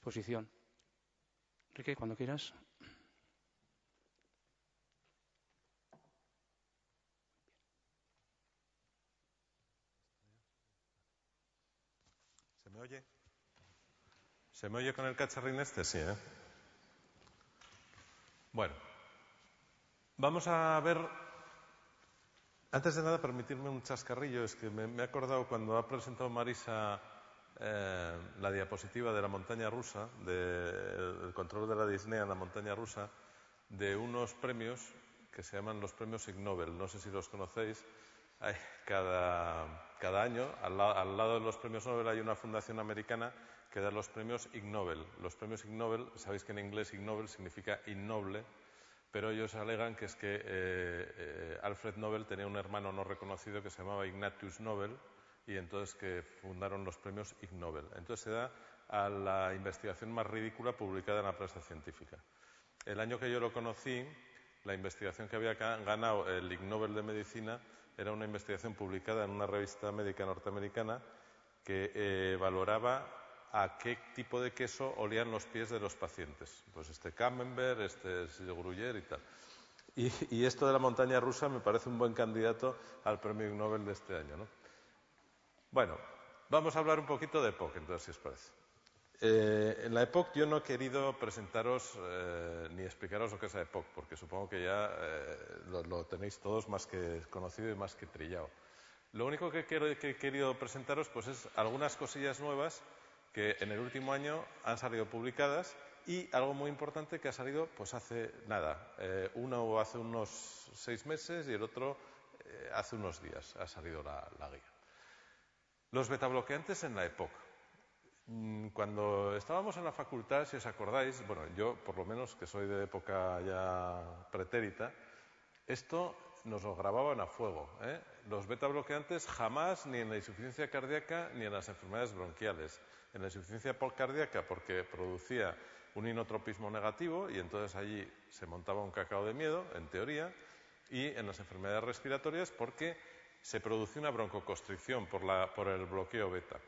exposición. Enrique, cuando quieras. ¿Se me oye? ¿Se me oye con el cacharrín este? Sí, ¿eh? Bueno, vamos a ver. Antes de nada, permitirme un chascarrillo. Es que me he acordado cuando ha presentado Marisa la diapositiva de la montaña rusa, del control de la disnea en la montaña rusa, de unos premios que se llaman los premios Ig Nobel. No sé si los conocéis. Cada año, al lado de los premios Nobel, hay una fundación americana que da los premios Ig Nobel. Los premios Ig Nobel, sabéis que en inglés Ig Nobel significa innoble, pero ellos alegan que es que Alfred Nobel tenía un hermano no reconocido que se llamaba Ignatius Nobel, y entonces que fundaron los premios Ig Nobel. Entonces se da a la investigación más ridícula publicada en la prensa científica. El año que yo lo conocí, la investigación que había ganado el Ig Nobel de Medicina era una investigación publicada en una revista médica norteamericana que valoraba a qué tipo de queso olían los pies de los pacientes. Pues este Camembert, este Gruyère y tal. Y esto de la montaña rusa me parece un buen candidato al premio Ig Nobel de este año, ¿no? Bueno, vamos a hablar un poquito de EPOC, entonces, si os parece. En la EPOC yo no he querido presentaros ni explicaros lo que es la EPOC, porque supongo que ya lo tenéis todos más que conocido y más que trillado. Lo único que he querido presentaros pues es algunas cosillas nuevas que en el último año han salido publicadas, y algo muy importante que ha salido pues hace nada. Uno hace unos 6 meses y el otro hace unos días ha salido la guía. Los betabloqueantes en la EPOC. Cuando estábamos en la facultad, si os acordáis, bueno, yo por lo menos que soy de época ya pretérita, esto nos lo grababan a fuego, ¿eh? Los betabloqueantes jamás, ni en la insuficiencia cardíaca ni en las enfermedades bronquiales. En la insuficiencia cardíaca porque producía un inotropismo negativo y entonces allí se montaba un cacao de miedo, en teoría, y en las enfermedades respiratorias porque se producía una broncoconstricción por el bloqueo beta.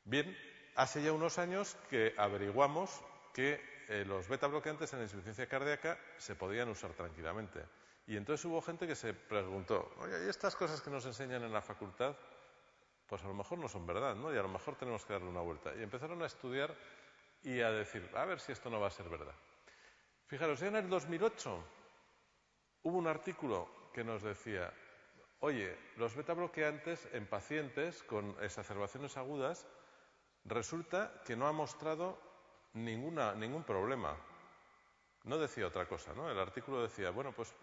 Bien, hace ya unos años que averiguamos que los beta-bloqueantes en la insuficiencia cardíaca se podían usar tranquilamente. Y entonces hubo gente que se preguntó, oye, ¿y estas cosas que nos enseñan en la facultad? Pues a lo mejor no son verdad, ¿no? Y a lo mejor tenemos que darle una vuelta. Y empezaron a estudiar y a decir, a ver si esto no va a ser verdad. Fijaros, ya en el 2008 hubo un artículo que nos decía, oye, los beta-bloqueantes en pacientes con exacerbaciones agudas resulta que no ha mostrado ningún problema. No decía otra cosa, ¿no? El artículo decía, bueno, pues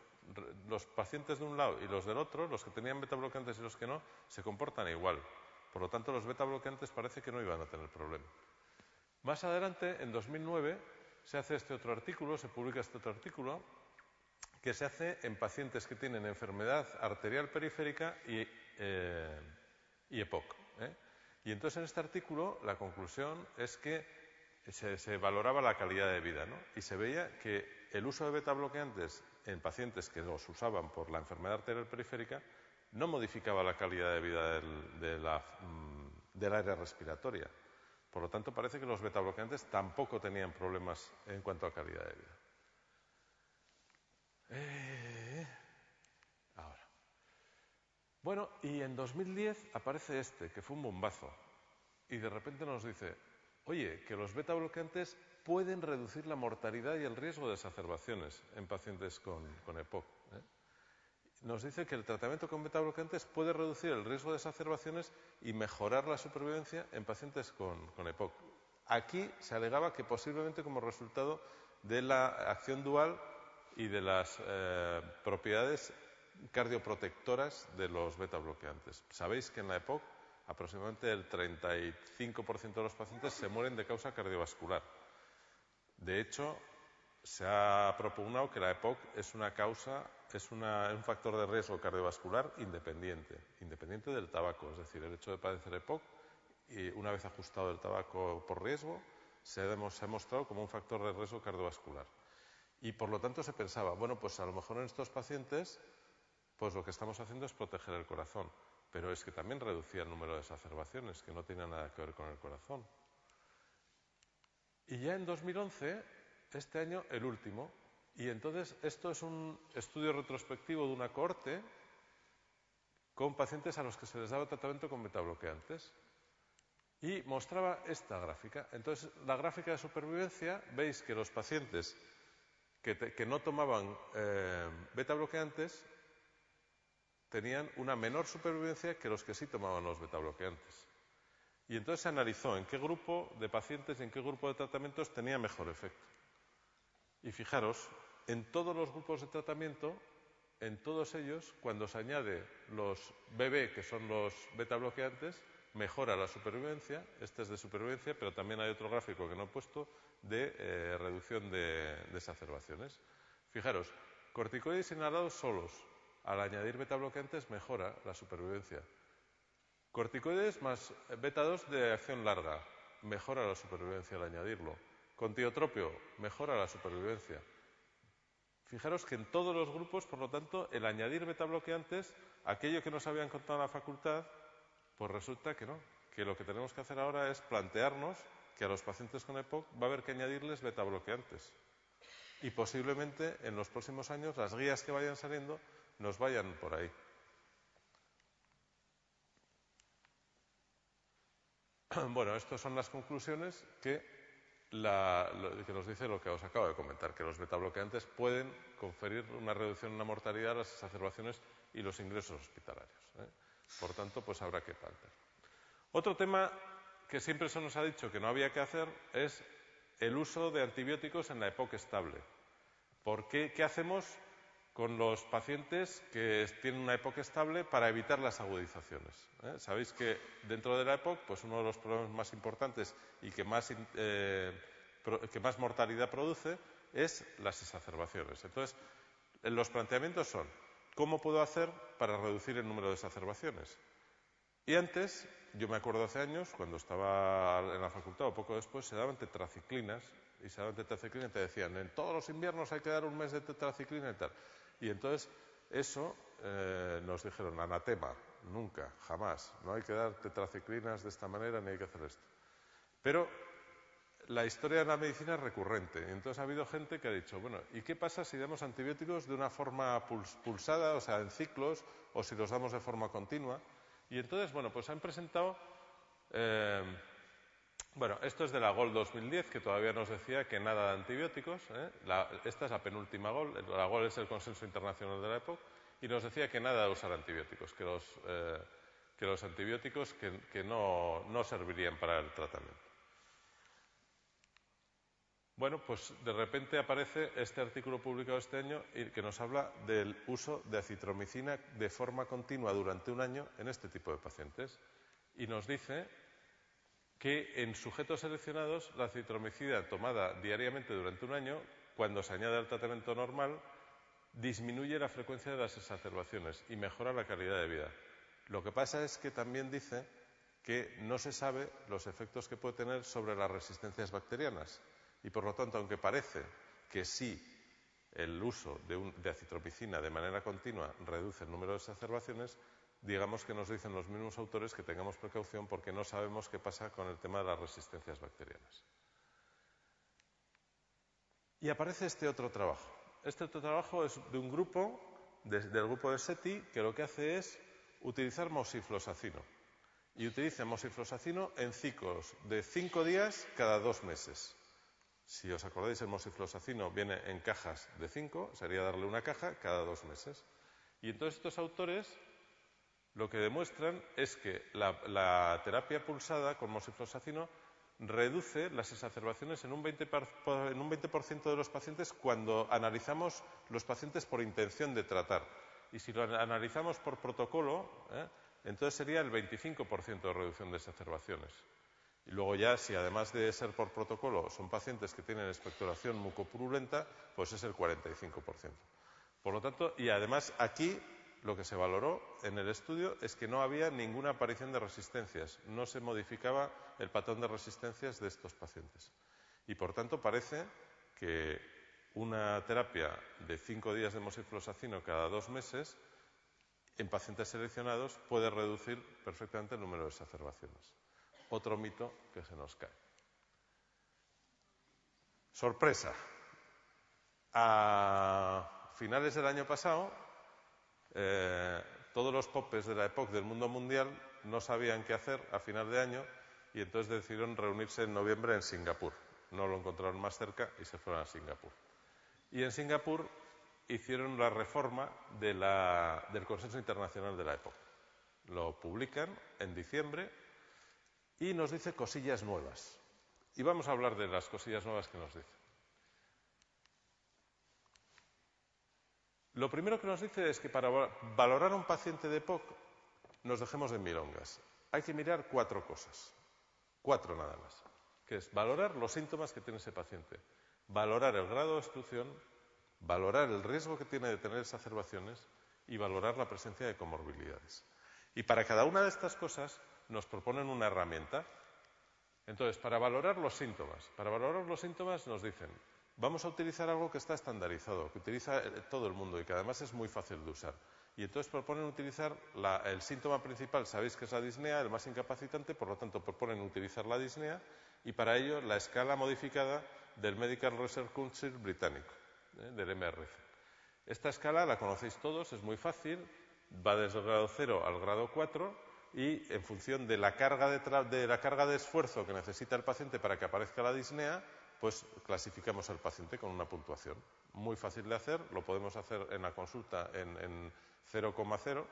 los pacientes de un lado y los del otro, los que tenían betabloqueantes y los que no, se comportan igual. Por lo tanto, los betabloqueantes parece que no iban a tener problema. Más adelante, en 2009, se hace este otro artículo, se publica este otro artículo, que se hace en pacientes que tienen enfermedad arterial periférica y EPOC, ¿eh? Y entonces en este artículo la conclusión es que se valoraba la calidad de vida, ¿no? Y se veía que el uso de betabloqueantes en pacientes que los usaban por la enfermedad arterial periférica no modificaba la calidad de vida del área respiratoria. Por lo tanto, parece que los betabloqueantes tampoco tenían problemas en cuanto a calidad de vida. Ahora. Bueno, y en 2010 aparece este, que fue un bombazo. Y de repente nos dice, oye, que los beta-bloqueantes pueden reducir la mortalidad y el riesgo de exacerbaciones en pacientes con EPOC, ¿eh? Nos dice que el tratamiento con beta-bloqueantes puede reducir el riesgo de exacerbaciones y mejorar la supervivencia en pacientes con EPOC. Aquí se alegaba que posiblemente como resultado de la acción dual y de las propiedades cardioprotectoras de los beta-bloqueantes. Sabéis que en la EPOC aproximadamente el 35% de los pacientes se mueren de causa cardiovascular. De hecho, se ha propugnado que la EPOC es un factor de riesgo cardiovascular independiente del tabaco. Es decir, el hecho de padecer EPOC, y una vez ajustado el tabaco por riesgo, se ha mostrado como un factor de riesgo cardiovascular. Y por lo tanto se pensaba, bueno, pues a lo mejor en estos pacientes, pues lo que estamos haciendo es proteger el corazón. Pero es que también reducía el número de exacerbaciones, que no tiene nada que ver con el corazón. Y ya en 2011, este año, el último. Y entonces esto es un estudio retrospectivo de una cohorte con pacientes a los que se les daba tratamiento con betabloqueantes. Y mostraba esta gráfica. Entonces, la gráfica de supervivencia, veis que los pacientes que no tomaban betabloqueantes tenían una menor supervivencia que los que sí tomaban los betabloqueantes. Y entonces se analizó en qué grupo de pacientes y en qué grupo de tratamientos tenía mejor efecto. Y fijaros, en todos los grupos de tratamiento, en todos ellos, cuando se añade los BB, que son los betabloqueantes, mejora la supervivencia. Este es de supervivencia, pero también hay otro gráfico que no he puesto de reducción de exacerbaciones. Fijaros, corticoides inhalados solos, al añadir betabloqueantes mejora la supervivencia. Corticoides más beta-2 de acción larga, mejora la supervivencia al añadirlo. Con tiotropio, mejora la supervivencia. Fijaros que en todos los grupos, por lo tanto, el añadir betabloqueantes, aquello que nos habían contado en la facultad, pues resulta que no, que lo que tenemos que hacer ahora es plantearnos que a los pacientes con EPOC va a haber que añadirles betabloqueantes. Y posiblemente en los próximos años las guías que vayan saliendo nos vayan por ahí. Bueno, estas son las conclusiones que nos dice lo que os acabo de comentar, que los betabloqueantes pueden conferir una reducción en la mortalidad, las exacerbaciones y los ingresos hospitalarios. Por tanto, pues habrá que plantear. Otro tema que siempre se nos ha dicho que no había que hacer es el uso de antibióticos en la EPOC estable. ¿Por qué? ¿Qué hacemos con los pacientes que tienen una EPOC estable para evitar las agudizaciones? Sabéis que dentro de la EPOC, pues uno de los problemas más importantes y que más mortalidad produce es las exacerbaciones. Entonces, los planteamientos son: ¿cómo puedo hacer para reducir el número de exacerbaciones? Y antes, yo me acuerdo hace años, cuando estaba en la facultad o poco después, se daban tetraciclinas, y se daban tetraciclinas y te decían, en todos los inviernos hay que dar un mes de tetraciclina y tal. Y entonces, eso nos dijeron, anatema, nunca, jamás, no hay que dar tetraciclinas de esta manera ni hay que hacer esto. Pero la historia de la medicina es recurrente, y entonces ha habido gente que ha dicho, bueno, ¿y qué pasa si damos antibióticos de una forma pulsada, o sea, en ciclos, o si los damos de forma continua? Y entonces, bueno, pues han presentado, bueno, esto es de la GOL 2010, que todavía nos decía que nada de antibióticos, esta es la penúltima GOL, la GOL es el consenso internacional de la EPOC, y nos decía que nada de usar antibióticos, que los antibióticos que no servirían para el tratamiento. Bueno, pues de repente aparece este artículo publicado este año que nos habla del uso de acitromicina de forma continua durante un año en este tipo de pacientes. Y nos dice que en sujetos seleccionados la acitromicina tomada diariamente durante un año, cuando se añade al tratamiento normal, disminuye la frecuencia de las exacerbaciones y mejora la calidad de vida. Lo que pasa es que también dice que no se sabe los efectos que puede tener sobre las resistencias bacterianas. Y por lo tanto, aunque parece que sí el uso de acitromicina de manera continua reduce el número de exacerbaciones, digamos que nos dicen los mismos autores que tengamos precaución porque no sabemos qué pasa con el tema de las resistencias bacterianas. Y aparece este otro trabajo. Este otro trabajo es de un grupo, del grupo de SETI, que lo que hace es utilizar moxiflosacino. Y utiliza moxiflosacino en ciclos de 5 días cada 2 meses. Si os acordáis, el moxiflosacino viene en cajas de 5, sería darle una caja cada 2 meses. Y entonces estos autores lo que demuestran es que la terapia pulsada con moxiflosacino reduce las exacerbaciones en un 20% de los pacientes cuando analizamos los pacientes por intención de tratar. Y si lo analizamos por protocolo, entonces sería el 25% de reducción de exacerbaciones. Y luego ya, si además de ser por protocolo son pacientes que tienen expectoración mucopurulenta, pues es el 45%. Por lo tanto, y además aquí lo que se valoró en el estudio es que no había ninguna aparición de resistencias, no se modificaba el patrón de resistencias de estos pacientes. Y por tanto parece que una terapia de 5 días de moxiflosacino cada 2 meses en pacientes seleccionados puede reducir perfectamente el número de exacerbaciones. Otro mito que se nos cae. Sorpresa. A finales del año pasado, todos los popes de la EPOC del mundo mundial no sabían qué hacer a final de año y entonces decidieron reunirse en noviembre en Singapur. No lo encontraron más cerca y se fueron a Singapur. Y en Singapur hicieron la reforma del Consenso Internacional de la EPOC. Lo publican en diciembre y nos dice cosillas nuevas. Y vamos a hablar de las cosillas nuevas que nos dice. Lo primero que nos dice es que para valorar a un paciente de EPOC nos dejemos de milongas. Hay que mirar 4 cosas. 4 nada más. Que es valorar los síntomas que tiene ese paciente, valorar el grado de obstrucción, valorar el riesgo que tiene de tener exacerbaciones y valorar la presencia de comorbilidades. Y para cada una de estas cosas nos proponen una herramienta. Entonces, para valorar los síntomas nos dicen, vamos a utilizar algo que está estandarizado, que utiliza todo el mundo y que además es muy fácil de usar. Y entonces proponen utilizar el síntoma principal, sabéis que es la disnea, el más incapacitante, por lo tanto proponen utilizar la disnea y para ello la escala modificada del Medical Research Council británico, del MRC. Esta escala la conocéis todos, es muy fácil, va desde el grado 0 al grado 4 y en función de la carga de esfuerzo que necesita el paciente para que aparezca la disnea, pues clasificamos al paciente con una puntuación. Muy fácil de hacer, lo podemos hacer en la consulta en 0,0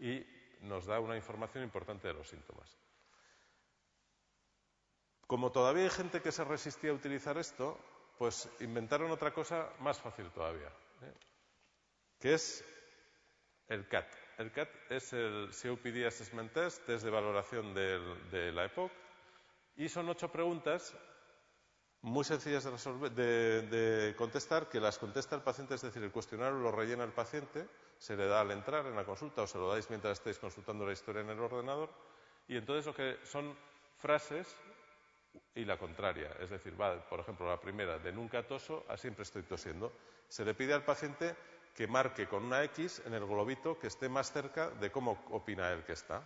y nos da una información importante de los síntomas. Como todavía hay gente que se resistía a utilizar esto, pues inventaron otra cosa más fácil todavía, que es el CAT. El CAT es el COPD Assessment Test de valoración de la EPOC y son 8 preguntas muy sencillas de contestar, que las contesta el paciente, es decir, el cuestionario lo rellena el paciente, se le da al entrar en la consulta o se lo dais mientras estáis consultando la historia en el ordenador y entonces lo que son frases y la contraria, es decir, por ejemplo, la primera, de nunca toso a siempre estoy tosiendo. Se le pide al paciente que marque con una X en el globito que esté más cerca de cómo opina él que está.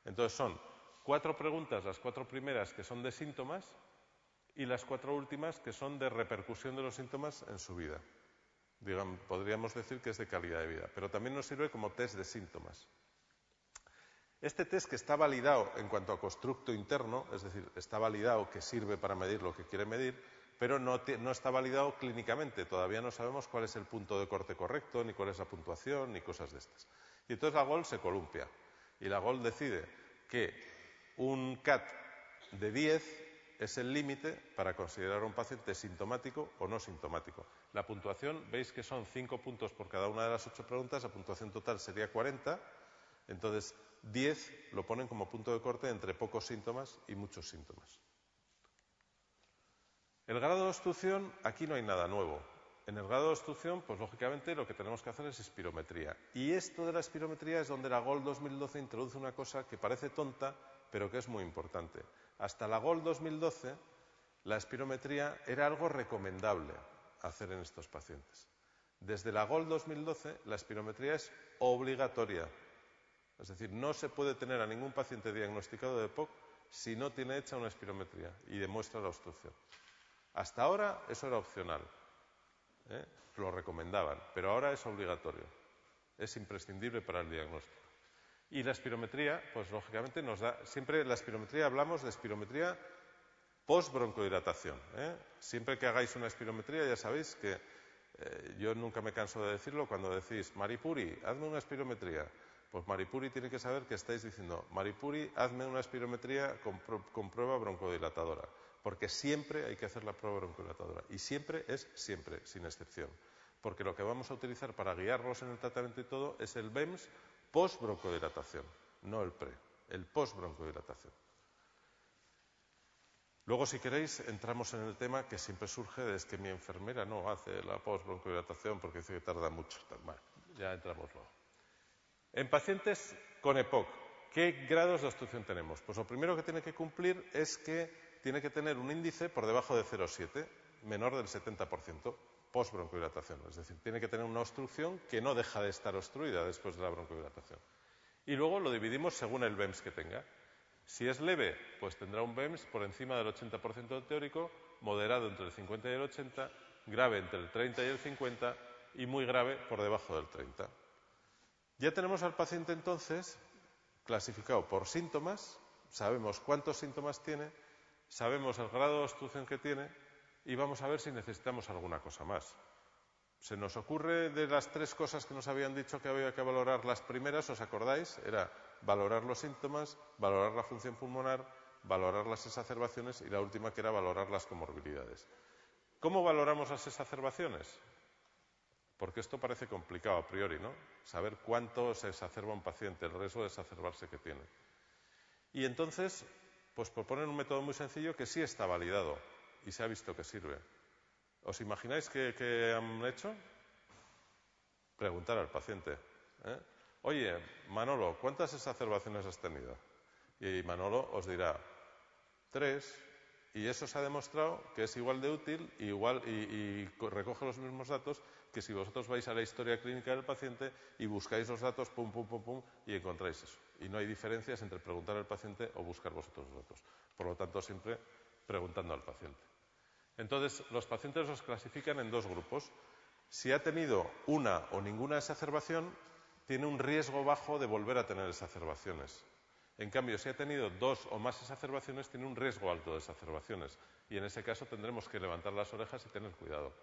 Entonces son 4 preguntas, las 4 primeras que son de síntomas y las 4 últimas que son de repercusión de los síntomas en su vida. Podríamos decir que es de calidad de vida, pero también nos sirve como test de síntomas. Este test, que está validado en cuanto a constructo interno, es decir, está validado que sirve para medir lo que quiere medir, pero no está validado clínicamente. Todavía no sabemos cuál es el punto de corte correcto, ni cuál es la puntuación, ni cosas de estas. Y entonces la GOLD se columpia. Y la GOLD decide que un CAT de 10 es el límite para considerar a un paciente sintomático o no sintomático. La puntuación, veis que son 5 puntos por cada una de las 8 preguntas, la puntuación total sería 40, entonces 10 lo ponen como punto de corte entre pocos síntomas y muchos síntomas. El grado de obstrucción, aquí no hay nada nuevo. En el grado de obstrucción, pues lógicamente lo que tenemos que hacer es espirometría. Y esto de la espirometría es donde la GOLD 2012 introduce una cosa que parece tonta, pero que es muy importante. Hasta la GOLD 2012, la espirometría era algo recomendable hacer en estos pacientes. Desde la GOLD 2012, la espirometría es obligatoria. Es decir, no se puede tener a ningún paciente diagnosticado de EPOC si no tiene hecha una espirometría y demuestra la obstrucción. Hasta ahora eso era opcional, lo recomendaban, pero ahora es obligatorio, es imprescindible para el diagnóstico. Y la espirometría, pues lógicamente nos da, siempre la espirometría hablamos de espirometría post-broncodilatación. Siempre que hagáis una espirometría ya sabéis que, yo nunca me canso de decirlo, cuando decís, Maripuri, hazme una espirometría, pues Maripuri tiene que saber que estáis diciendo, Maripuri, hazme una espirometría con prueba broncodilatadora. Porque siempre hay que hacer la prueba broncodilatadora. Y siempre es siempre, sin excepción. Porque lo que vamos a utilizar para guiarlos en el tratamiento y todo es el BEMS post-broncodilatación, no el pre, el post-broncodilatación. Luego, si queréis, entramos en el tema que siempre surge, es que mi enfermera no hace la post-broncodilatación porque dice que tarda mucho. Bueno, ya entramos luego. En pacientes con EPOC, ¿qué grados de obstrucción tenemos? Pues lo primero que tiene que cumplir es que tiene que tener un índice por debajo de 0,7, menor del 70%, post-broncodilatación. Es decir, tiene que tener una obstrucción que no deja de estar obstruida después de la broncodilatación. Y luego lo dividimos según el BEMS que tenga. Si es leve, pues tendrá un BEMS por encima del 80% del teórico. moderado entre el 50 y el 80, grave entre el 30 y el 50 y muy grave por debajo del 30. Ya tenemos al paciente entonces clasificado por síntomas, sabemos cuántos síntomas tiene, sabemos el grado de obstrucción que tiene y vamos a ver si necesitamos alguna cosa más. ¿Se nos ocurre de las 3 cosas que nos habían dicho que había que valorar las primeras? ¿Os acordáis? Era valorar los síntomas, valorar la función pulmonar, valorar las exacerbaciones y la última que era valorar las comorbilidades. ¿Cómo valoramos las exacerbaciones? Porque esto parece complicado a priori, ¿no? Saber cuánto se exacerba un paciente, el riesgo de exacerbarse que tiene. Y entonces, pues proponen un método muy sencillo que sí está validado y se ha visto que sirve. ¿Os imagináis qué han hecho? Preguntar al paciente. Oye, Manolo, ¿cuántas exacerbaciones has tenido? Y Manolo os dirá 3, y eso se ha demostrado que es igual de útil y recoge los mismos datos que si vosotros vais a la historia clínica del paciente y buscáis los datos, pum, pum, pum, pum, y encontráis eso. Y no hay diferencias entre preguntar al paciente o buscar vosotros los datos. Por lo tanto, siempre preguntando al paciente. Entonces, los pacientes los clasifican en 2 grupos. Si ha tenido una o ninguna exacerbación, tiene un riesgo bajo de volver a tener exacerbaciones. En cambio, si ha tenido 2 o más exacerbaciones, tiene un riesgo alto de exacerbaciones. Y en ese caso tendremos que levantar las orejas y tener cuidado.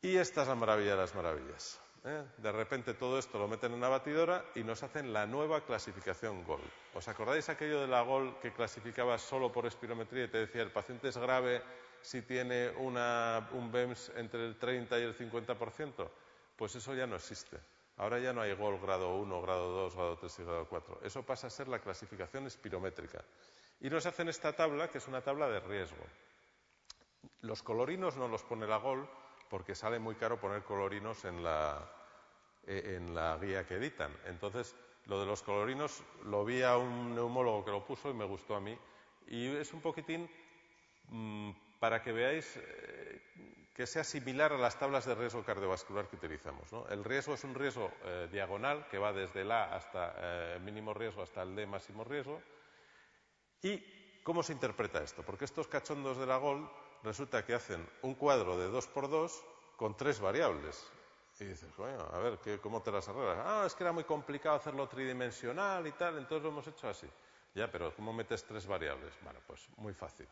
Y esta es la maravilla de las maravillas. De repente todo esto lo meten en una batidora y nos hacen la nueva clasificación GOL. ¿Os acordáis aquello de la GOL que clasificaba solo por espirometría y te decía el paciente es grave si tiene un BEMS entre el 30 y el 50%? Pues eso ya no existe. Ahora ya no hay GOL grado 1, grado 2, grado 3 y grado 4. Eso pasa a ser la clasificación espirométrica. Y nos hacen esta tabla, que es una tabla de riesgo. Los colorinos no los pone la GOL porque sale muy caro poner colorinos en la guía que editan. Entonces, lo de los colorinos lo vi a un neumólogo que lo puso y me gustó a mí. Y es un poquitín para que veáis que sea similar a las tablas de riesgo cardiovascular que utilizamos, ¿no? El riesgo es un riesgo diagonal que va desde el A hasta el mínimo riesgo hasta el D máximo riesgo. ¿Y cómo se interpreta esto? Porque estos cachondos de la GOL resulta que hacen un cuadro de 2×2 con 3 variables. Y dices, bueno, a ver, ¿cómo te las arreglas? Ah, es que era muy complicado hacerlo tridimensional y tal, entonces lo hemos hecho así. Ya, pero ¿cómo metes 3 variables? Bueno, pues muy fácil.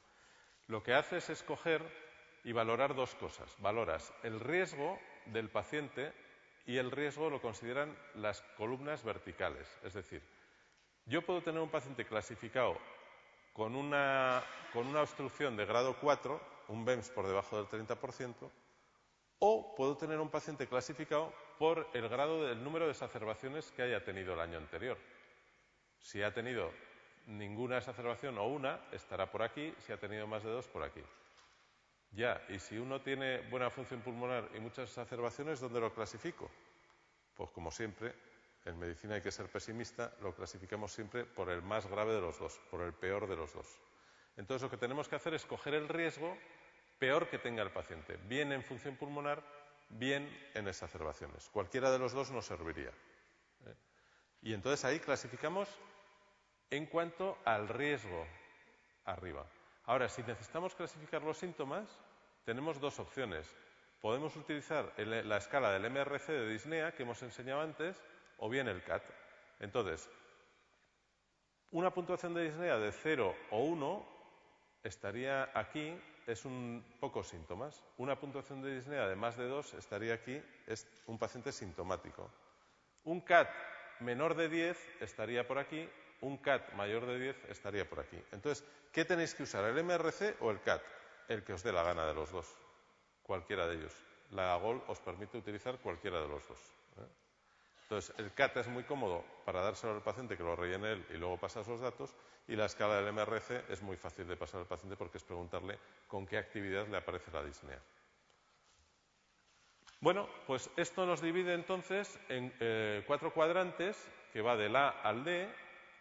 Lo que haces es coger y valorar 2 cosas. Valoras el riesgo del paciente y el riesgo lo consideran las columnas verticales. Es decir, yo puedo tener un paciente clasificado con una obstrucción de grado 4, un BEMS por debajo del 30%, o puedo tener un paciente clasificado por el grado del número de exacerbaciones que haya tenido el año anterior. Si ha tenido ninguna exacerbación o una, estará por aquí, si ha tenido más de 2, por aquí. Ya, y si uno tiene buena función pulmonar y muchas exacerbaciones, ¿dónde lo clasifico? Pues como siempre, en medicina hay que ser pesimista, lo clasificamos siempre por el más grave de los 2, por el peor de los 2. Entonces lo que tenemos que hacer es coger el riesgo peor que tenga el paciente, bien en función pulmonar, bien en exacerbaciones. Cualquiera de los 2 nos serviría. Y entonces ahí clasificamos en cuanto al riesgo arriba. Ahora, si necesitamos clasificar los síntomas, tenemos 2 opciones. Podemos utilizar la escala del MRC de disnea que hemos enseñado antes, o bien el CAT. Entonces, una puntuación de disnea de 0 o 1 estaría aquí, es un pocos síntomas. Una puntuación de disnea de más de 2 estaría aquí, es un paciente sintomático. Un CAT menor de 10 estaría por aquí, un CAT mayor de 10 estaría por aquí. Entonces, ¿qué tenéis que usar, el MRC o el CAT? El que os dé la gana de los 2, cualquiera de ellos. La GOL os permite utilizar cualquiera de los 2. Entonces, el CAT es muy cómodo para dárselo al paciente, que lo rellene él y luego pasas los datos, y la escala del MRC es muy fácil de pasar al paciente porque es preguntarle con qué actividad le aparece la disnea. Bueno, pues esto nos divide entonces en 4 cuadrantes, que va del A al D.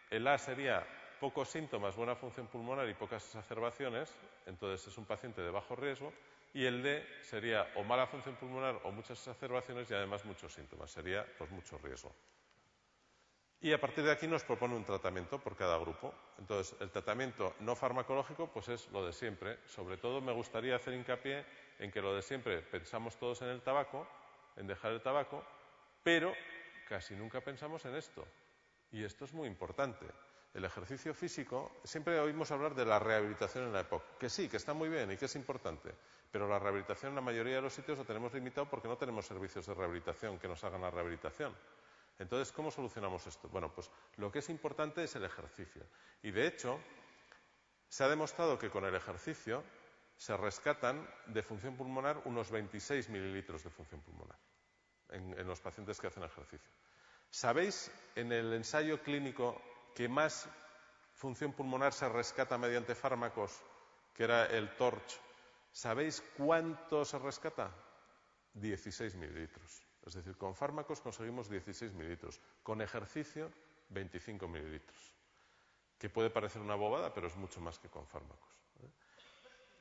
El A sería pocos síntomas, buena función pulmonar y pocas exacerbaciones, entonces es un paciente de bajo riesgo. Y el D sería o mala función pulmonar o muchas exacerbaciones y además muchos síntomas, sería pues mucho riesgo. Y a partir de aquí nos propone un tratamiento por cada grupo. Entonces, el tratamiento no farmacológico pues es lo de siempre. Sobre todo me gustaría hacer hincapié en que lo de siempre pensamos todos en el tabaco, en dejar el tabaco, pero casi nunca pensamos en esto. Y esto es muy importante. El ejercicio físico, siempre oímos hablar de la rehabilitación en la EPOC, que sí, que está muy bien y que es importante, pero la rehabilitación en la mayoría de los sitios lo tenemos limitado porque no tenemos servicios de rehabilitación que nos hagan la rehabilitación. Entonces, ¿cómo solucionamos esto? Bueno, pues lo que es importante es el ejercicio. Y de hecho, se ha demostrado que con el ejercicio se rescatan de función pulmonar unos 26 mililitros de función pulmonar en los pacientes que hacen ejercicio. ¿Sabéis en el ensayo clínico que más función pulmonar se rescata mediante fármacos, que era el TORCH? ¿Sabéis cuánto se rescata? 16 mililitros. Es decir, con fármacos conseguimos 16 mililitros. Con ejercicio, 25 mililitros. Que puede parecer una bobada, pero es mucho más que con fármacos.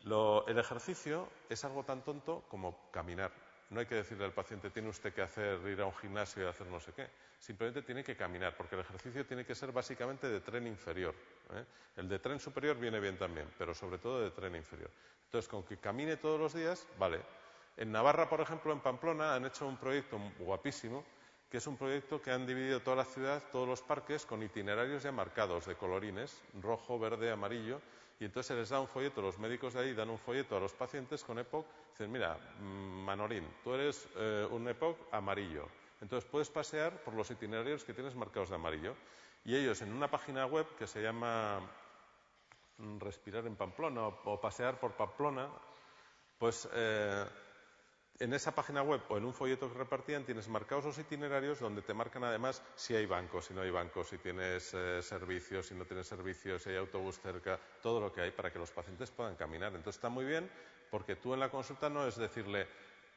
El ejercicio es algo tan tonto como caminar. No hay que decirle al paciente, tiene usted que ir a un gimnasio y hacer no sé qué. Simplemente tiene que caminar, porque el ejercicio tiene que ser básicamente de tren inferior. El de tren superior viene bien también, pero sobre todo de tren inferior. Entonces, con que camine todos los días, vale. En Navarra, por ejemplo, en Pamplona, han hecho un proyecto guapísimo, que es un proyecto que han dividido toda la ciudad, todos los parques, con itinerarios ya marcados de colorines, rojo, verde, amarillo, y entonces se les da un folleto, los médicos de ahí dan un folleto a los pacientes con EPOC, dicen, mira, Manolín, tú eres un EPOC amarillo, entonces puedes pasear por los itinerarios que tienes marcados de amarillo. Y ellos en una página web que se llama Respirar en Pamplona o Pasear por Pamplona, pues en esa página web o en un folleto que repartían tienes marcados los itinerarios donde te marcan además si hay bancos, si no hay bancos, si tienes servicios, si no tienes servicios, si hay autobús cerca, todo lo que hay para que los pacientes puedan caminar. Entonces está muy bien porque tú en la consulta no es decirle,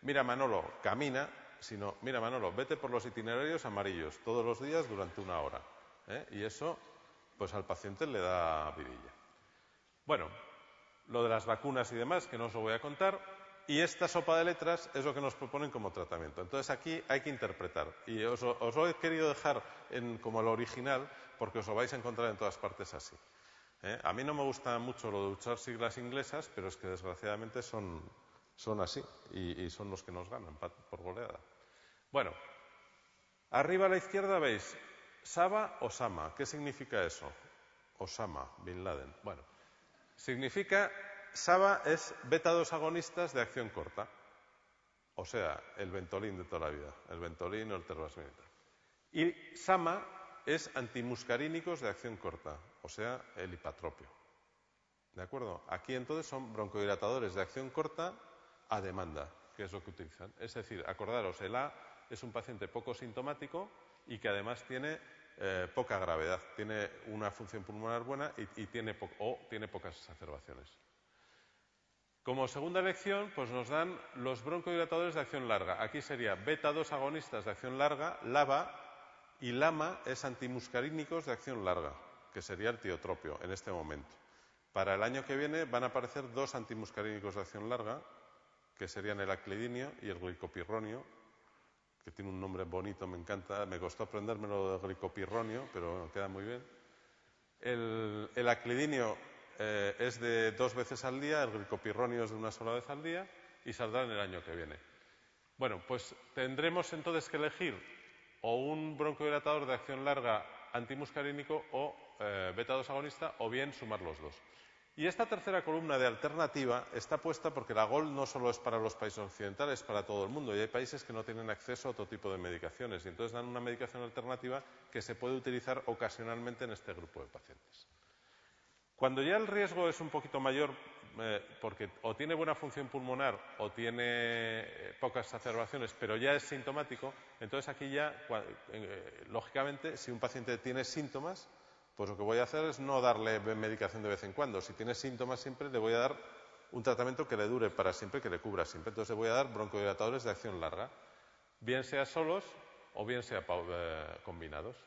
mira Manolo, camina, sino, mira Manolo, vete por los itinerarios amarillos todos los días durante 1 hora. Y eso pues al paciente le da vidilla. Bueno, lo de las vacunas y demás, que no os lo voy a contar. Y esta sopa de letras es lo que nos proponen como tratamiento. Entonces aquí hay que interpretar. Y os lo he querido dejar como lo original porque os lo vais a encontrar en todas partes así. A mí no me gusta mucho lo de usar siglas inglesas, pero es que desgraciadamente son así y son los que nos ganan por goleada. Bueno, arriba a la izquierda veis Saba Osama. ¿Qué significa eso? Osama, Bin Laden. Bueno, significa... SABA es beta-2 agonistas de acción corta, o sea, el Ventolin de toda la vida, el Ventolin o el terbinaftal. Y SAMA es antimuscarínicos de acción corta, o sea, el hipatropio. ¿De acuerdo? Aquí entonces son broncodilatadores de acción corta a demanda, que es lo que utilizan. Es decir, acordaros, el A es un paciente poco sintomático y que además tiene poca gravedad, tiene una función pulmonar buena y tiene pocas exacerbaciones. Como segunda elección, pues nos dan los broncodilatadores de acción larga. Aquí sería beta-2 agonistas de acción larga, LABA, y LAMA es antimuscarínicos de acción larga, que sería el tiotropio en este momento. Para el año que viene van a aparecer 2 antimuscarínicos de acción larga, que serían el aclidinio y el glicopirronio, que tiene un nombre bonito, me encanta. Me costó aprendérmelo del glicopirronio, pero bueno, queda muy bien. El aclidinio es de 2 veces al día, el glicopirronio es de 1 sola vez al día y saldrá en el año que viene. Bueno, pues tendremos entonces que elegir o un broncodilatador de acción larga antimuscarínico o beta-2 agonista, o bien sumar los dos. Y esta tercera columna de alternativa está puesta porque la GOLD no solo es para los países occidentales, es para todo el mundo. Y hay países que no tienen acceso a otro tipo de medicaciones. Y entonces dan una medicación alternativa que se puede utilizar ocasionalmente en este grupo de pacientes. Cuando ya el riesgo es un poquito mayor, porque o tiene buena función pulmonar o tiene pocas exacerbaciones, pero ya es sintomático, entonces aquí ya, lógicamente, si un paciente tiene síntomas, pues lo que voy a hacer es no darle medicación de vez en cuando. Si tiene síntomas siempre le voy a dar un tratamiento que le dure para siempre, que le cubra siempre. Entonces le voy a dar broncodilatadores de acción larga, bien sea solos o bien sea combinados.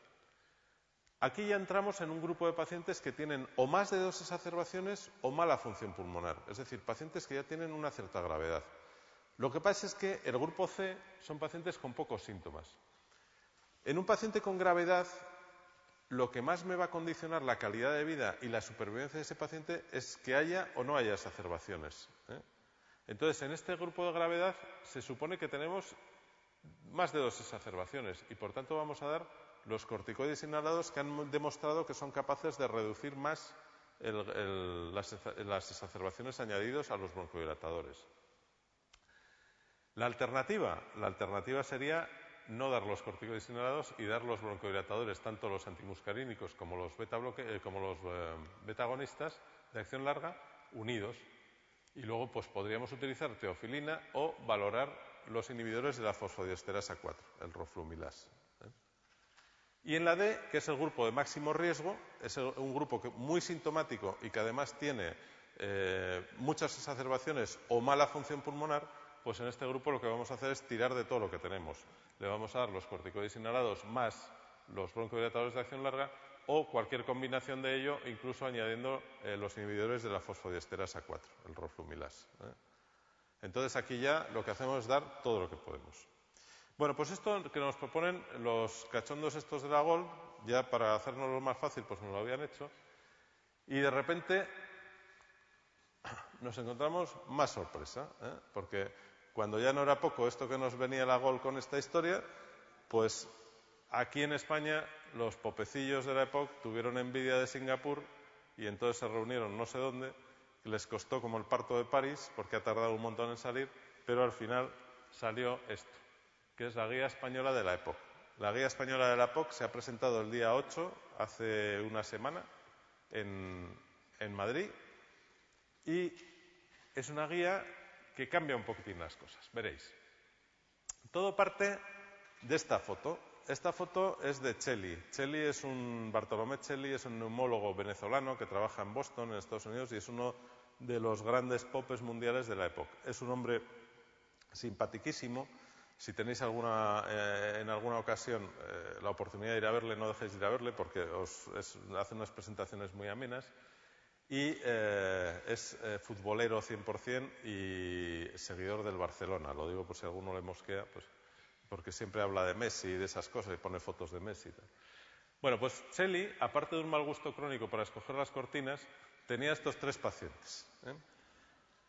Aquí ya entramos en un grupo de pacientes que tienen o más de 2 exacerbaciones o mala función pulmonar, es decir, pacientes que ya tienen una cierta gravedad. Lo que pasa es que el grupo C son pacientes con pocos síntomas. En un paciente con gravedad lo que más me va a condicionar la calidad de vida y la supervivencia de ese paciente es que haya o no haya exacerbaciones, ¿eh? Entonces, en este grupo de gravedad se supone que tenemos más de 2 exacerbaciones y, por tanto, vamos a dar los corticoides inhalados que han demostrado que son capaces de reducir más las exacerbaciones añadidas a los broncodilatadores. La alternativa sería no dar los corticoides inhalados y dar los broncodilatadores, tanto los antimuscarínicos como los beta-agonistas de acción larga, unidos. Y luego pues podríamos utilizar teofilina o valorar los inhibidores de la fosfodiesterasa 4, el roflumilás, ¿eh? Y en la D, que es el grupo de máximo riesgo, es un grupo muy sintomático y que además tiene muchas exacerbaciones o mala función pulmonar, pues en este grupo lo que vamos a hacer es tirar de todo lo que tenemos. Le vamos a dar los corticoides inhalados más los broncodilatadores de acción larga o cualquier combinación de ello, incluso añadiendo los inhibidores de la fosfodiesterasa 4, el roflumilás, ¿eh? Entonces aquí ya lo que hacemos es dar todo lo que podemos. Bueno, pues esto que nos proponen los cachondos estos de la GOL, ya para hacérnoslo más fácil, pues nos lo habían hecho, y de repente nos encontramos más sorpresa, ¿eh? Porque cuando ya no era poco esto que nos venía la GOL con esta historia, pues aquí en España los popecillos de la EPOC tuvieron envidia de Singapur y entonces se reunieron no sé dónde, les costó como el parto de París porque ha tardado un montón en salir, pero al final salió esto, que es la guía española de la EPOC. La guía española de la EPOC se ha presentado el día 8, hace una semana, en Madrid, y es una guía que cambia un poquitín las cosas, veréis. Todo parte de esta foto. Esta foto es de Celli. Bartolomé Celli es un neumólogo venezolano que trabaja en Boston, en Estados Unidos, y es uno de los grandes popes mundiales de la época. Es un hombre simpaticísimo. Si tenéis en alguna ocasión la oportunidad de ir a verle, no dejéis de ir a verle porque hace unas presentaciones muy amenas. Y es futbolero 100% y seguidor del Barcelona. Lo digo por si a alguno le mosquea, pues, porque siempre habla de Messi y de esas cosas y pone fotos de Messi y tal. Bueno, pues Celli, aparte de un mal gusto crónico para escoger las cortinas, tenía estos 3 pacientes, ¿eh?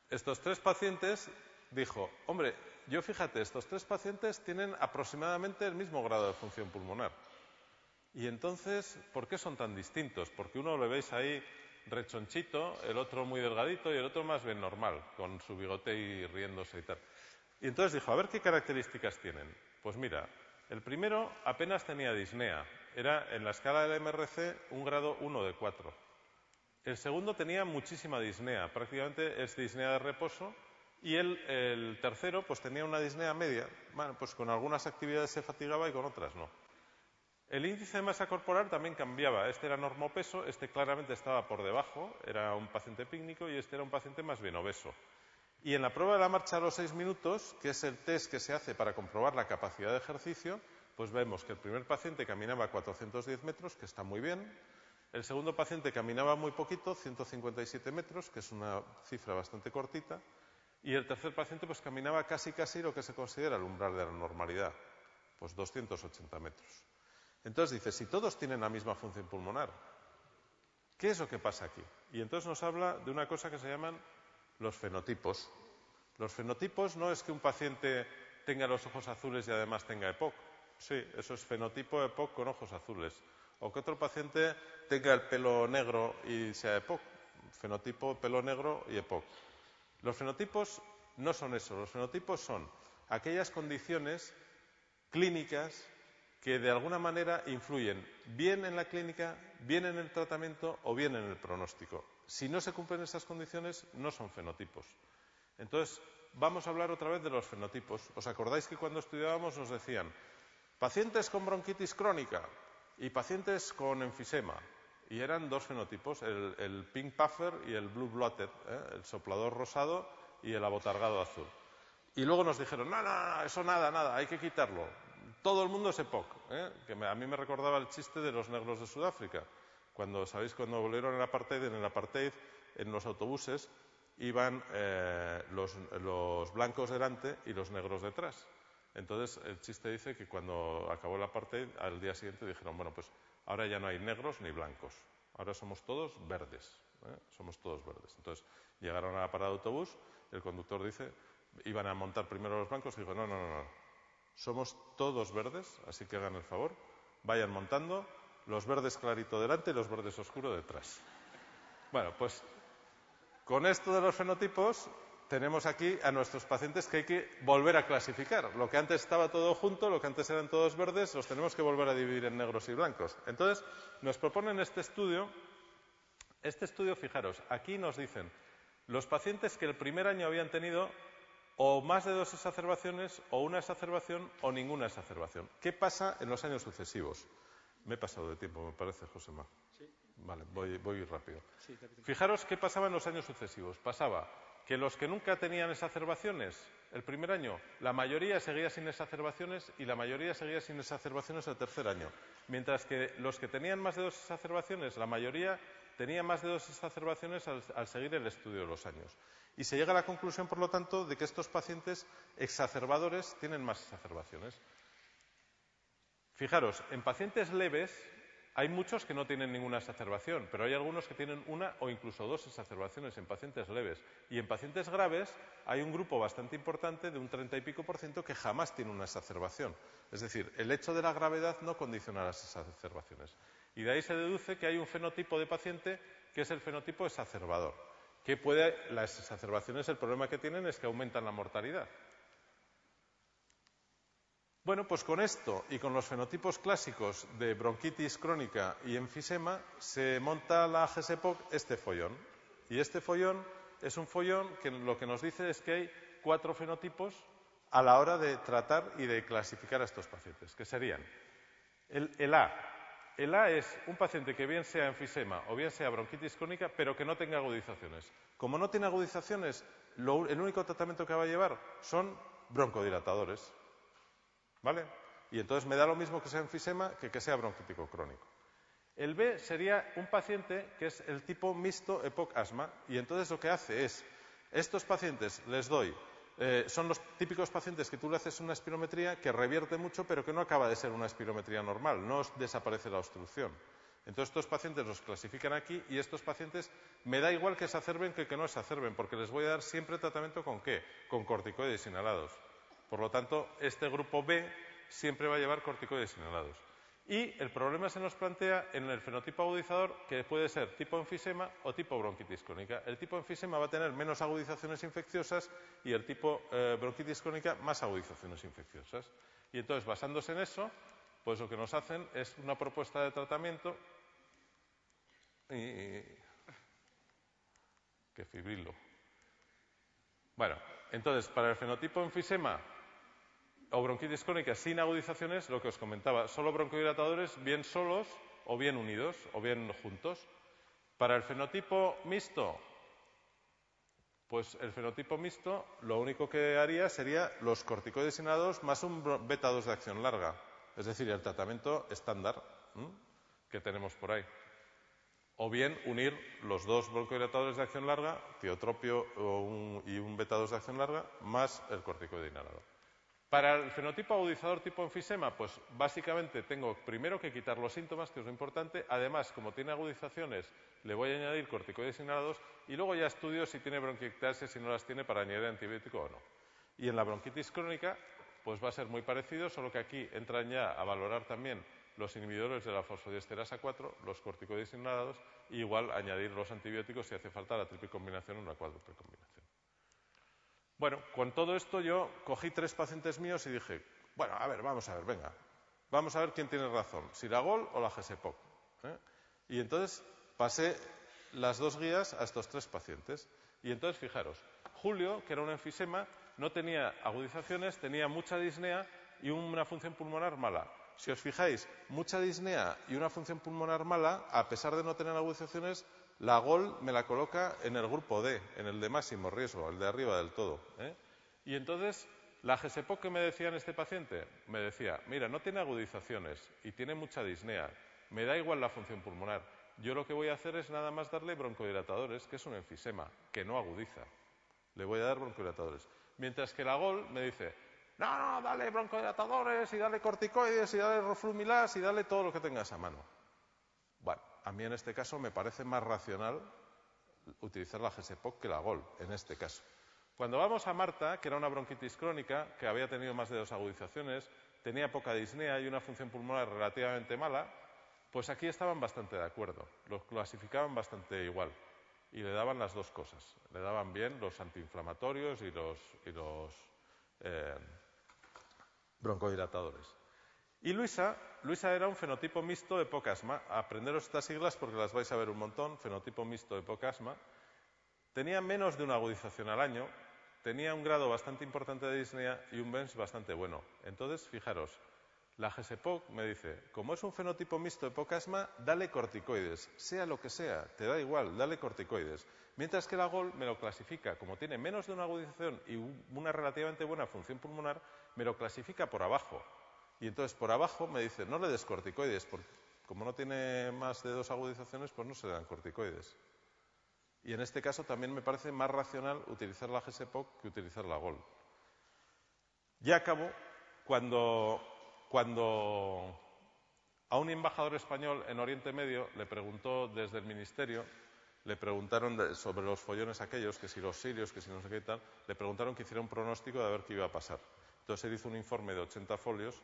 Estos 3 pacientes dijo, hombre, yo fíjate, estos 3 pacientes tienen aproximadamente el mismo grado de función pulmonar. Y entonces, ¿por qué son tan distintos? Porque uno le veis ahí rechonchito, el otro muy delgadito y el otro más bien normal, con su bigote y riéndose y tal. Y entonces dijo, a ver qué características tienen. Pues mira, el primero apenas tenía disnea, era en la escala del MRC un grado 1 de 4. El segundo tenía muchísima disnea, prácticamente es disnea de reposo, y el tercero pues tenía una disnea media, bueno, pues con algunas actividades se fatigaba y con otras no. El índice de masa corporal también cambiaba. Este era normopeso, este claramente estaba por debajo, era un paciente pícnico y este era un paciente más bien obeso. Y en la prueba de la marcha a los 6 minutos, que es el test que se hace para comprobar la capacidad de ejercicio, pues vemos que el primer paciente caminaba 410 metros, que está muy bien. El segundo paciente caminaba muy poquito, 157 metros, que es una cifra bastante cortita. Y el tercer paciente pues caminaba casi lo que se considera el umbral de la normalidad, pues 280 metros. Entonces dice, si todos tienen la misma función pulmonar, ¿qué es lo que pasa aquí? Y entonces nos habla de una cosa que se llaman los fenotipos. Los fenotipos no es que un paciente tenga los ojos azules y además tenga EPOC. Sí, eso es fenotipo EPOC con ojos azules. O que otro paciente tenga el pelo negro y sea EPOC. Fenotipo, pelo negro y EPOC. Los fenotipos no son eso. Los fenotipos son aquellas condiciones clínicas que de alguna manera influyen bien en la clínica, bien en el tratamiento o bien en el pronóstico. Si no se cumplen esas condiciones, no son fenotipos. Entonces, vamos a hablar otra vez de los fenotipos. ¿Os acordáis que cuando estudiábamos nos decían pacientes con bronquitis crónica y pacientes con enfisema? Y eran 2 fenotipos, el pink puffer y el blue bloated, el soplador rosado y el abotargado azul. Y luego nos dijeron, no, eso nada, hay que quitarlo. Todo el mundo es EPOC, que a mí me recordaba el chiste de los negros de Sudáfrica. ¿Sabéis? Cuando volvieron en el apartheid, en los autobuses iban los blancos delante y los negros detrás. Entonces, el chiste dice que cuando acabó el apartheid, al día siguiente dijeron, bueno, pues Ahora ya no hay negros ni blancos. Ahora somos todos verdes. Somos todos verdes. Entonces, llegaron a la parada de autobús, el conductor dice, iban a montar primero los blancos y dijo, no, no, no, no. Somos todos verdes, así que hagan el favor, vayan montando, los verdes clarito delante y los verdes oscuro detrás. Bueno, pues con esto de los fenotipos tenemos aquí a nuestros pacientes que hay que volver a clasificar. Lo que antes estaba todo junto, lo que antes eran todos verdes, los tenemos que volver a dividir en negros y blancos. Entonces, nos proponen este estudio. Este estudio, fijaros, aquí nos dicen los pacientes que el primer año habían tenido o más de 2 exacerbaciones, o una exacerbación, o ninguna exacerbación. ¿Qué pasa en los años sucesivos? Me he pasado de tiempo, me parece, Josema. Sí. Vale, voy rápido. Sí, Fijaros qué pasaba en los años sucesivos. Pasaba que los que nunca tenían exacerbaciones el primer año, la mayoría seguía sin exacerbaciones y la mayoría seguía sin exacerbaciones el tercer año. Mientras que los que tenían más de 2 exacerbaciones, la mayoría tenía más de 2 exacerbaciones al seguir el estudio de los años. Y se llega a la conclusión, por lo tanto, de que estos pacientes exacerbadores tienen más exacerbaciones. Fijaros, en pacientes leves hay muchos que no tienen ninguna exacerbación, pero hay algunos que tienen una o incluso 2 exacerbaciones en pacientes leves. Y en pacientes graves hay un grupo bastante importante, de un 30 y pico % que jamás tiene una exacerbación. Es decir, el hecho de la gravedad no condiciona las exacerbaciones. Y de ahí se deduce que hay un fenotipo de paciente que es el fenotipo exacerbador. Las exacerbaciones, el problema que tienen es que aumentan la mortalidad. Bueno, pues con esto y con los fenotipos clásicos de bronquitis crónica y enfisema se monta la GESEPOC este follón. Y este follón es un follón que lo que nos dice es que hay 4 fenotipos a la hora de tratar y de clasificar a estos pacientes, que serían el A. El A es un paciente que bien sea enfisema o bien sea bronquitis crónica, pero que no tenga agudizaciones. Como no tiene agudizaciones, el único tratamiento que va a llevar son broncodilatadores. ¿Vale? Y entonces me da lo mismo que sea enfisema que sea bronquítico crónico. El B sería un paciente que es el tipo mixto EPOC-asma, y entonces lo que hace es, estos pacientes les doy, son los típicos pacientes que tú le haces una espirometría que revierte mucho, pero que no acaba de ser una espirometría normal, no desaparece la obstrucción. Entonces estos pacientes los clasifican aquí, y estos pacientes me da igual que exacerben que no exacerben, porque les voy a dar siempre tratamiento ¿con qué? Con corticoides inhalados. Por lo tanto, este grupo B siempre va a llevar corticoides inhalados. Y el problema se nos plantea en el fenotipo agudizador, que puede ser tipo enfisema o tipo bronquitis crónica. El tipo enfisema va a tener menos agudizaciones infecciosas y el tipo bronquitis crónica más agudizaciones infecciosas. Y entonces, basándose en eso, pues lo que nos hacen es una propuesta de tratamiento que fibrilo. Bueno, entonces, para el fenotipo enfisema o bronquitis crónica sin agudizaciones, lo que os comentaba, solo broncodilatadores, bien solos o bien unidos o bien juntos. Para el fenotipo mixto, pues el fenotipo mixto lo único que haría sería los corticoides inhalados más un beta-2 de acción larga, es decir, el tratamiento estándar que tenemos por ahí. O bien unir los 2 broncodilatadores de acción larga, tiotropio y un beta-2 de acción larga, más el corticoide inhalador. Para el fenotipo agudizador tipo enfisema, pues básicamente tengo primero que quitar los síntomas, que es lo importante. Además, como tiene agudizaciones, le voy a añadir corticoides inhalados y luego ya estudio si tiene bronquiectasis, si no las tiene, para añadir antibiótico o no. Y en la bronquitis crónica, pues va a ser muy parecido, solo que aquí entran ya a valorar también los inhibidores de la fosfodiesterasa 4, los corticoides inhalados, y igual añadir los antibióticos si hace falta la triple combinación o una cuádruple combinación. Bueno, con todo esto yo cogí 3 pacientes míos y dije, bueno, a ver, vamos a ver, venga, vamos a ver quién tiene razón, si la GOL o la GESEPOC. Y entonces pasé las 2 guías a estos 3 pacientes. Y entonces, fijaros, Julio, que era un enfisema, no tenía agudizaciones, tenía mucha disnea y una función pulmonar mala. Si os fijáis, mucha disnea y una función pulmonar mala, a pesar de no tener agudizaciones, la GOL me la coloca en el grupo D, en el de máximo riesgo, el de arriba del todo. Y entonces, la GESEPOC que me decía en este paciente, me decía, mira, no tiene agudizaciones y tiene mucha disnea, me da igual la función pulmonar. Yo lo que voy a hacer es nada más darle broncodilatadores, que es un enfisema, que no agudiza. Le voy a dar broncodilatadores. Mientras que la GOL me dice, no, dale broncodilatadores y dale corticoides y dale roflumilas y dale todo lo que tengas a mano. a mí en este caso me parece más racional utilizar la GESEPOC que la GOL, en este caso. Cuando vamos a Marta, que era una bronquitis crónica, que había tenido más de 2 agudizaciones, tenía poca disnea y una función pulmonar relativamente mala, pues aquí estaban bastante de acuerdo, los clasificaban bastante igual y le daban las dos cosas. Le daban bien los antiinflamatorios y los broncodilatadores. Y Luisa era un fenotipo mixto de EPOC asma. Aprenderos estas siglas porque las vais a ver un montón. Fenotipo mixto de EPOC asma. Tenía menos de una agudización al año, tenía un grado bastante importante de disnea y un BENS bastante bueno. Entonces, fijaros, la GESEPOC me dice, como es un fenotipo mixto de EPOC asma, dale corticoides, sea lo que sea, te da igual, dale corticoides. Mientras que la GOL me lo clasifica, como tiene menos de una agudización y una relativamente buena función pulmonar, me lo clasifica por abajo. Y entonces por abajo me dice, no le des corticoides, porque como no tiene más de 2 agudizaciones, pues no se le dan corticoides. Y en este caso también me parece más racional utilizar la GESEPOC que utilizar la GOL. Ya acabo, cuando a un embajador español en Oriente Medio le preguntó desde el ministerio, le preguntaron sobre los follones aquellos, que si los sirios, que si no sé qué tal, le preguntaron que hiciera un pronóstico de a ver qué iba a pasar. Entonces él hizo un informe de 80 folios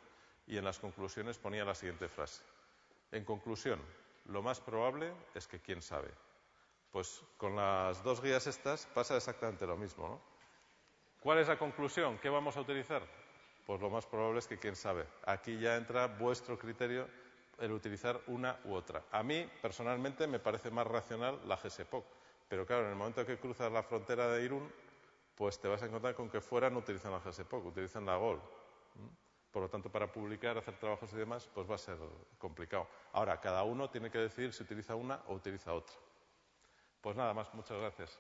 y en las conclusiones ponía la siguiente frase. En conclusión, lo más probable es que quién sabe. Pues con las 2 guías estas pasa exactamente lo mismo, ¿no? ¿Cuál es la conclusión? ¿Qué vamos a utilizar? Pues lo más probable es que quién sabe. Aquí ya entra vuestro criterio el utilizar una u otra. A mí, personalmente, me parece más racional la GESEPOC. Pero claro, en el momento que cruzas la frontera de Irún, pues te vas a encontrar con que fuera no utilizan la GESEPOC, utilizan la GOL. Por lo tanto, para publicar, hacer trabajos y demás, pues va a ser complicado. Ahora, cada uno tiene que decidir si utiliza una o utiliza otra. Pues nada más, muchas gracias.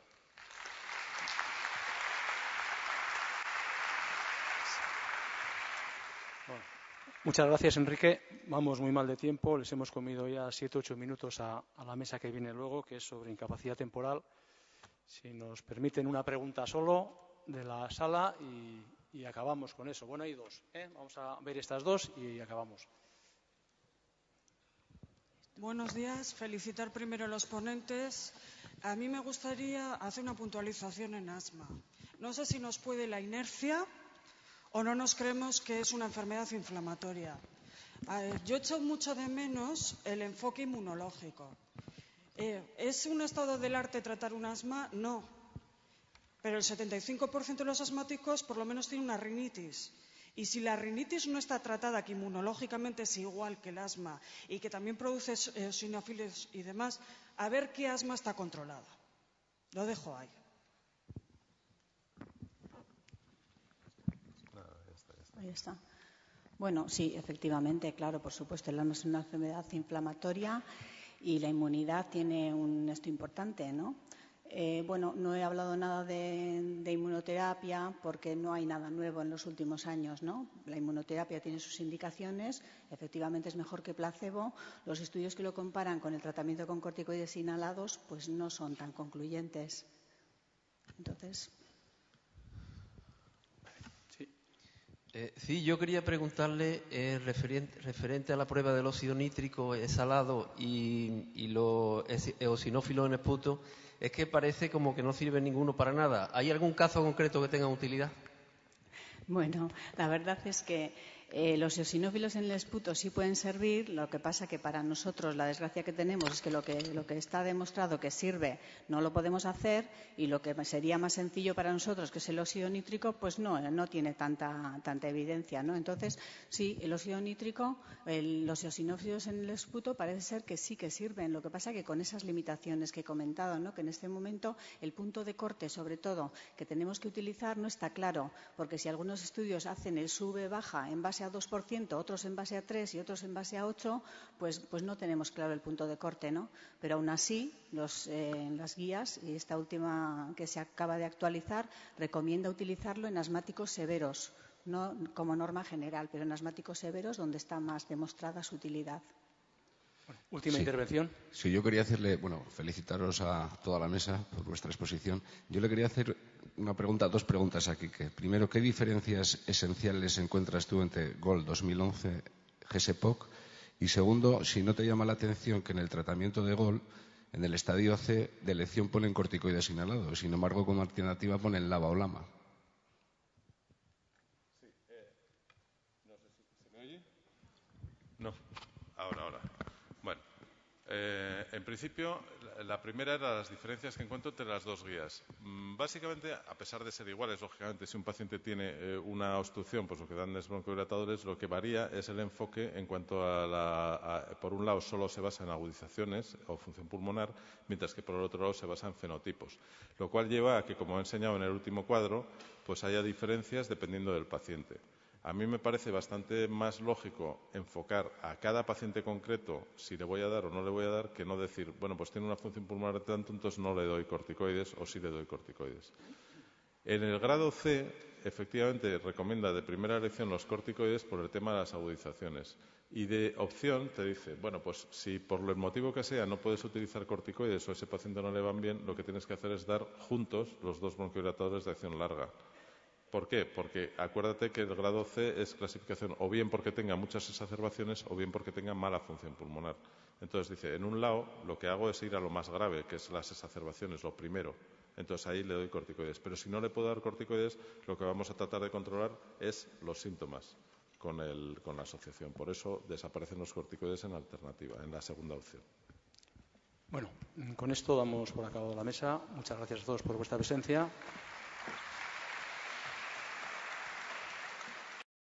Bueno, muchas gracias, Enrique. Vamos muy mal de tiempo. Les hemos comido ya 7 o 8 minutos a la mesa que viene luego, que es sobre incapacidad temporal. Si nos permiten una pregunta solo de la sala y acabamos con eso. Bueno, hay 2. Vamos a ver estas 2 y acabamos. Buenos días. Felicitar primero a los ponentes. A mí me gustaría hacer una puntualización en asma. No sé si nos puede la inercia o no nos creemos que es una enfermedad inflamatoria. Yo echo mucho de menos el enfoque inmunológico. ¿Es un estado del arte tratar un asma? No. Pero el 75% de los asmáticos por lo menos tienen una rinitis. Y si la rinitis no está tratada, que inmunológicamente es igual que el asma y que también produce eosinofilos y demás, a ver qué asma está controlada. Lo dejo ahí. Ahí está. Bueno, sí, efectivamente, claro, por supuesto, el asma es una enfermedad inflamatoria y la inmunidad tiene un esto importante, ¿no? Bueno, no he hablado nada de inmunoterapia porque no hay nada nuevo en los últimos años, ¿no? La inmunoterapia tiene sus indicaciones, efectivamente es mejor que placebo. Los estudios que lo comparan con el tratamiento con corticoides inhalados pues no son tan concluyentes. Entonces... Sí, yo quería preguntarle referente a la prueba del óxido nítrico exhalado y los eosinófilos en esputo, es que parece como que no sirve ninguno para nada. ¿Hay algún caso concreto que tenga utilidad? Bueno, la verdad es que los eosinófilos en el esputo sí pueden servir, lo que pasa que para nosotros la desgracia que tenemos es que lo que está demostrado que sirve no lo podemos hacer y lo que sería más sencillo para nosotros, que es el óxido nítrico, pues no tiene tanta evidencia, ¿no? Entonces, sí, el óxido nítrico, los eosinófilos en el esputo parece ser que sí que sirven, lo que pasa que con esas limitaciones que he comentado, ¿no? Que en este momento el punto de corte, sobre todo, que tenemos que utilizar no está claro, porque si algunos estudios hacen el sube-baja en base a 2%, otros en base a 3 y otros en base a 8, pues no tenemos claro el punto de corte, ¿no? Pero aún así, en las guías, y esta última que se acaba de actualizar, recomienda utilizarlo en asmáticos severos, no como norma general, pero en asmáticos severos donde está más demostrada su utilidad. Bueno, última intervención. Sí, yo quería felicitaros a toda la mesa por vuestra exposición. Yo le quería hacer dos preguntas aquí. Primero, ¿qué diferencias esenciales encuentras tú entre GOL 2011, GESEPOC Y segundo, si no te llama la atención que en el tratamiento de GOL, en el estadio C de elección ponen corticoides inhalados, sin embargo como alternativa ponen lava o lama. No sé si se me oye. No, ahora. Bueno, en principio, la primera era las diferencias que encuentro entre las dos guías. Básicamente, a pesar de ser iguales, lógicamente, si un paciente tiene una obstrucción, pues lo que dan es broncodilatadores, lo que varía es el enfoque en cuanto por un lado, solo se basa en agudizaciones o función pulmonar, mientras que por el otro lado se basa en fenotipos. Lo cual lleva a que, como he enseñado en el último cuadro, pues haya diferencias dependiendo del paciente. A mí me parece bastante más lógico enfocar a cada paciente concreto si le voy a dar o no le voy a dar, que no decir, bueno, pues tiene una función pulmonar tanto, entonces no le doy corticoides o sí le doy corticoides. En el grado C, efectivamente, recomienda de primera elección los corticoides por el tema de las agudizaciones. Y de opción te dice, bueno, pues si por el motivo que sea no puedes utilizar corticoides o a ese paciente no le van bien, lo que tienes que hacer es dar juntos los dos bronquiodilatadores de acción larga. ¿Por qué? Porque acuérdate que el grado C es clasificación o bien porque tenga muchas exacerbaciones o bien porque tenga mala función pulmonar. Entonces dice, en un lado lo que hago es ir a lo más grave, que es las exacerbaciones, lo primero. Entonces ahí le doy corticoides. Pero si no le puedo dar corticoides, lo que vamos a tratar de controlar es los síntomas con la asociación. Por eso desaparecen los corticoides en alternativa, en la segunda opción. Bueno, con esto damos por acabado la mesa. Muchas gracias a todos por vuestra presencia.